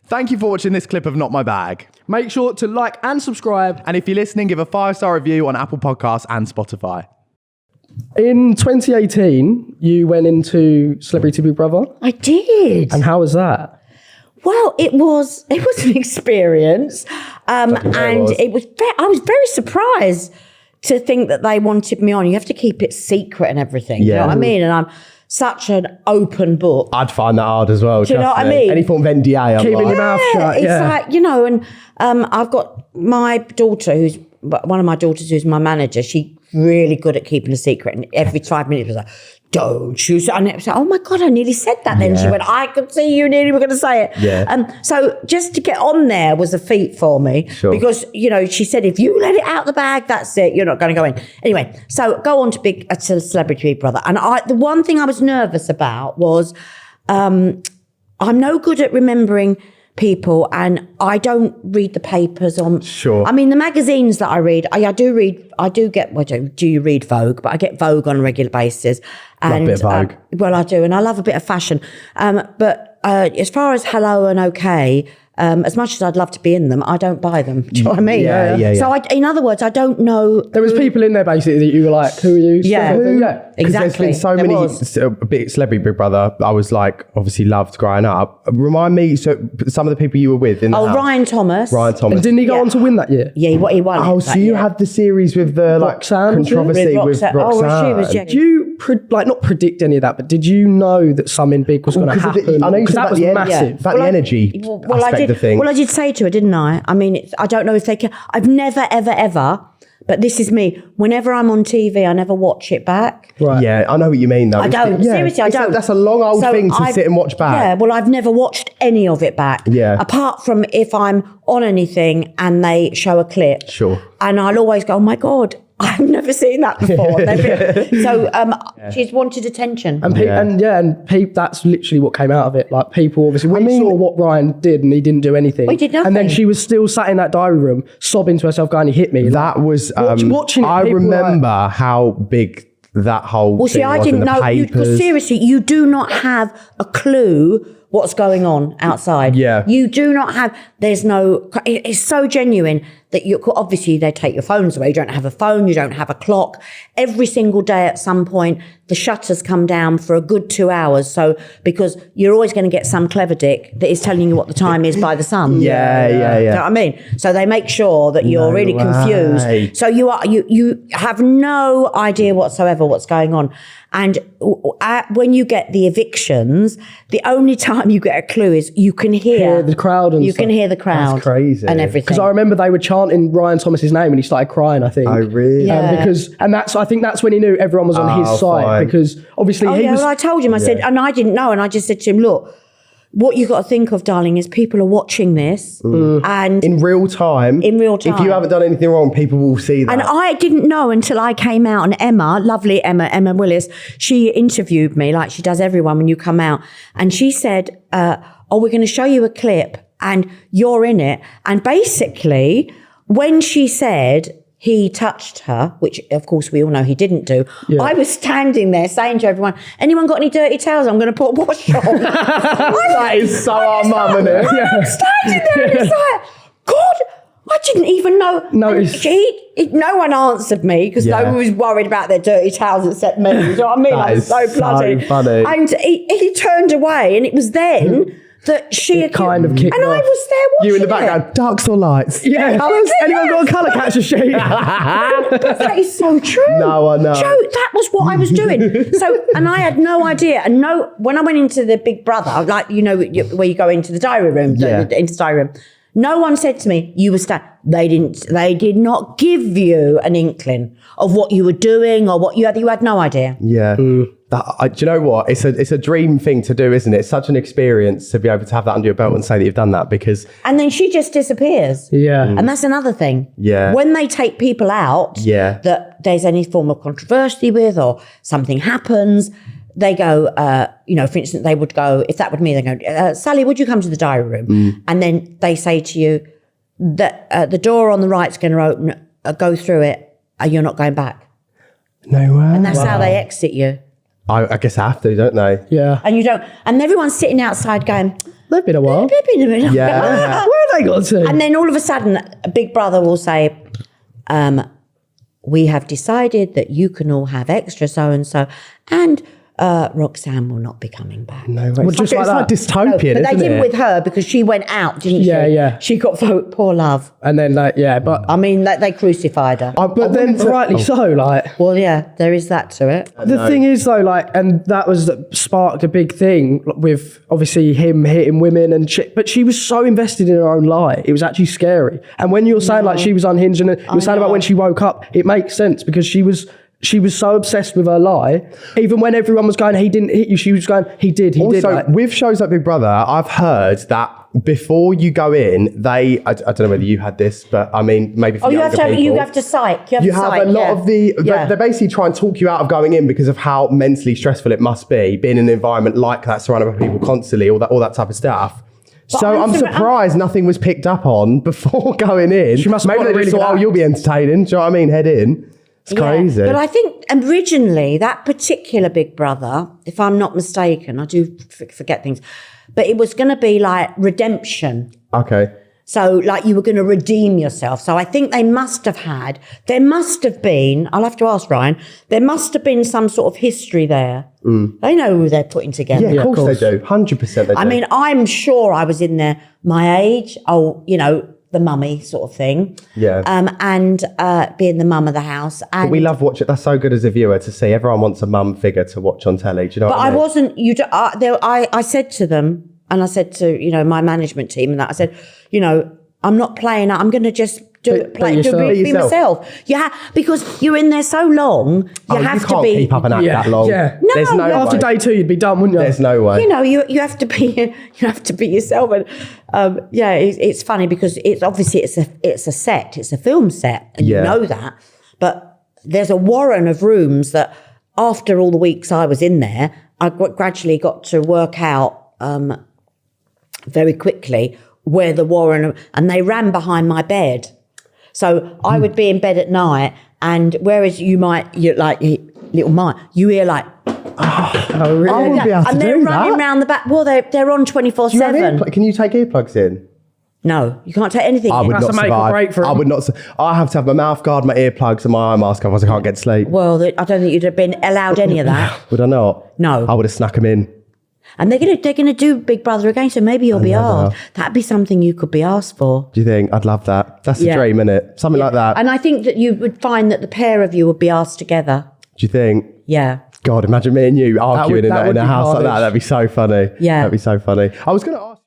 Thank you for watching this clip of Not My Bag. Make sure to like and subscribe. And if you're listening, give a 5-star review on Apple Podcasts and Spotify. In 2018, you went into Celebrity Big Brother. I did. And how was that? Well, it was an experience, and I was very surprised to think that they wanted me on. You have to keep it secret and everything. You know what I mean? And I'm such an open book. I'd find that hard as well. Do you know what I mean? Any form of NDA. Keeping your mouth shut. It's like, you know, and I've got my daughter, who's one of my daughters, who's my manager. She's really good at keeping a secret, and every 5 minutes was like, "Don't you?" And it was like, "Oh my God, I nearly said that." Then she went, "I could see you nearly were going to say it." Yeah. So just to get on there was a feat for me because, you know, she said, "If you let it out the bag, that's it. You're not going to go in." Anyway, so go on to Celebrity Big Brother, and the one thing I was nervous about was I'm no good at remembering people, and I don't read the papers on. Sure. I mean, the magazines that I read, I do get. Well, do you read Vogue? But I get Vogue on a regular basis. And, love a bit of Vogue. Well, I do, and I love a bit of fashion. But as far as Hello and OK, as much as I'd love to be in them, I don't buy them. Do you know what I mean? Yeah. So, in other words, I don't know. There was people in there basically that you were like, "Who are you?" Yeah. Because Exactly. there's been so many big Celebrity Big Brother. I was like, obviously loved growing up. Remind me, so some of the people you were with in the house. Ryan Thomas. And didn't he go on to win that year? Yeah, he won. Oh, so you had the series with the Roxanne, controversy with Roxanne. Oh, well, she was. Yeah. Did you not predict any of that, but did you know that something big was going to happen? I know you Because said that about was the massive. about the energy aspect of things. Well, I did say to her, didn't I? I mean, I don't know if they can. I've never, ever, ever. But this is me. Whenever I'm on TV, I never watch it back. Right. Yeah, I know what you mean though. I don't. Seriously, I don't. That's a long old thing to sit and watch back. Yeah, well, I've never watched any of it back. Yeah. Apart from if I'm on anything and they show a clip. Sure. And I'll always go, "Oh my God, I've never seen that before." So she's wanted attention. And that's literally what came out of it. Like people, obviously, we saw what Ryan did, and he didn't do anything. We did nothing. And then she was still sat in that diary room, sobbing to herself, going, "He hit me." That was watching it, I people remember how big that whole Well, thing see, I was in didn't the know. papers. Seriously, you do not have a clue what's going on outside. Yeah. You do not have, there's no, it's so genuine that you obviously they take your phones away. You don't have a phone, you don't have a clock. Every single day at some point, the shutters come down for a good 2 hours. So, because you're always going to get some clever dick that is telling you what the time is by the sun. Yeah. You know what I mean? So they make sure that you're really confused. So you have no idea whatsoever what's going on. And when you get the evictions, the only time you get a clue is you can hear the crowd. And you can hear the crowd. That's crazy. And everything. Because I remember they were chanting Ryan Thomas's name and he started crying, I think. Oh, really? Yeah. I think that's when he knew everyone was on his side. Fine. Because obviously he was... Well, I told him, I said, and I didn't know, and I just said to him, look, what you got to think of, darling, is people are watching this and in real time. In real time. If you haven't done anything wrong, people will see that. And I didn't know until I came out, and Emma, lovely Emma Willis, she interviewed me like she does everyone when you come out. And she said, we're going to show you a clip and you're in it. And basically, when she said he touched her, which of course we all know he didn't do, I was standing there saying to everyone, anyone got any dirty towels? I'm going to put wash on. That is so our mum, isn't it? I'm standing there and it's like, God, I didn't even know. No one answered me because no one was worried about their dirty towels except me. You know what I mean? That is so bloody funny. And he turned away, and it was then that she kind of kicked and I off. was there watching You in the it. background, darks or lights? Yeah, colours? Anyone got a colour catcher sheet? That is so true. No, I know. Joe, that was what I was doing. So, and I had no idea. And when I went into the Big Brother, like, you know, where you go into the diary room, into the diary room, no one said to me, you were they did not give you an inkling of what you were doing or what you had no idea. Yeah. Do you know what? It's a dream thing to do, isn't it? It's such an experience to be able to have that under your belt and say that you've done that, because... And then she just disappears. Yeah. And that's another thing. Yeah. When they take people out that there's any form of controversy with or something happens, they go, for instance, they would go, if that were me, they go, Sally, would you come to the diary room? And then they say to you that the door on the right's going to open, go through it, you're not going back. No way. And that's how they exit you. I guess I have to, don't they? Yeah. And you don't, and everyone's sitting outside going, They've been a while. "They've been a minute." Yeah. Where have they got to? And then all of a sudden, a big brother will say, "We have decided that you can all have extra so and so, and Roxanne will not be coming back." No way. Well, It's just like, like it's that. like dystopian, But they isn't didn't it? with her because she went out, didn't she? Yeah. She got poor love. And then, like, yeah, but I mean, they crucified her. but then rightly so, like. Well, yeah, there is that to it. The thing is, though, like, and that was sparked a big thing with obviously him hitting women and shit. But she was so invested in her own lie, it was actually scary. And when you're saying like she was unhinged, and you were saying about when she woke up, it makes sense because she was so obsessed with her lie. Even when everyone was going, "He didn't hit you," she was going, "He did." Also, Like, with shows like Big Brother, I've heard that before you go in, I don't know whether you had this, but I mean, maybe for Oh, you younger have to people, psych. you have a lot of they basically try and talk you out of going in because of how mentally stressful it must be being in an environment like that, surrounded by people constantly, all that type of stuff. But So I'm surprised nothing was picked up on before going in. She must have maybe got they a just really thought, good "Oh, you'll be entertaining." Do you know what I mean? Head in. It's crazy. But I think originally that particular Big Brother, if I'm not mistaken, I do forget things, but it was going to be like redemption. Okay. So like you were going to redeem yourself. So I think there must have been, I'll have to ask Ryan, there must have been some sort of history there. They know who they're putting together. Yeah, of course they do. 100% they do. I mean, I'm sure I was in there, my age, the mummy sort of thing. Yeah. And being the mum of the house. And we love watching. That's so good as a viewer to see. Everyone wants a mum figure to watch on telly. Do you know But what I mean? I wasn't. I said to them, and I said to my management team, and that I said, I'm not playing. I'm going to just be myself. Yeah, because you're in there so long, you have you to can't be. keep up an act that long. Yeah. No, There's no after way. day 2, you'd be done, wouldn't you? There's no way. You have to be. You have to be yourself, and it's funny because it's obviously it's a set. It's a film set, and you know that. But there's a warren of rooms that after all the weeks I was in there, I gradually got to work out very quickly where the warren, and they ran behind my bed. So I would be in bed at night, and whereas you like little Mike, you hear like, I wouldn't be able to and do they're running that. round the back. Well, they're on 24/7. Can you take earplugs in? No, you can't take anything. I would That's not a make or survive. break for I him. would not. I have to have my mouth guard, my earplugs, and my eye mask, otherwise I can't get to sleep. Well, I don't think you'd have been allowed any of that. Would I not? No. I would have snuck them in. And they're gonna do Big Brother again, so maybe you'll be asked. That'd be something you could be asked for. Do you think? I'd love that. That's a Yeah. dream, isn't it? Something like that. And I think that you would find that the pair of you would be asked together. Do you think? Yeah. God, imagine me and you arguing that in would a be house like that. carnage. That'd be so funny. Yeah. That'd be so funny. I was going to ask.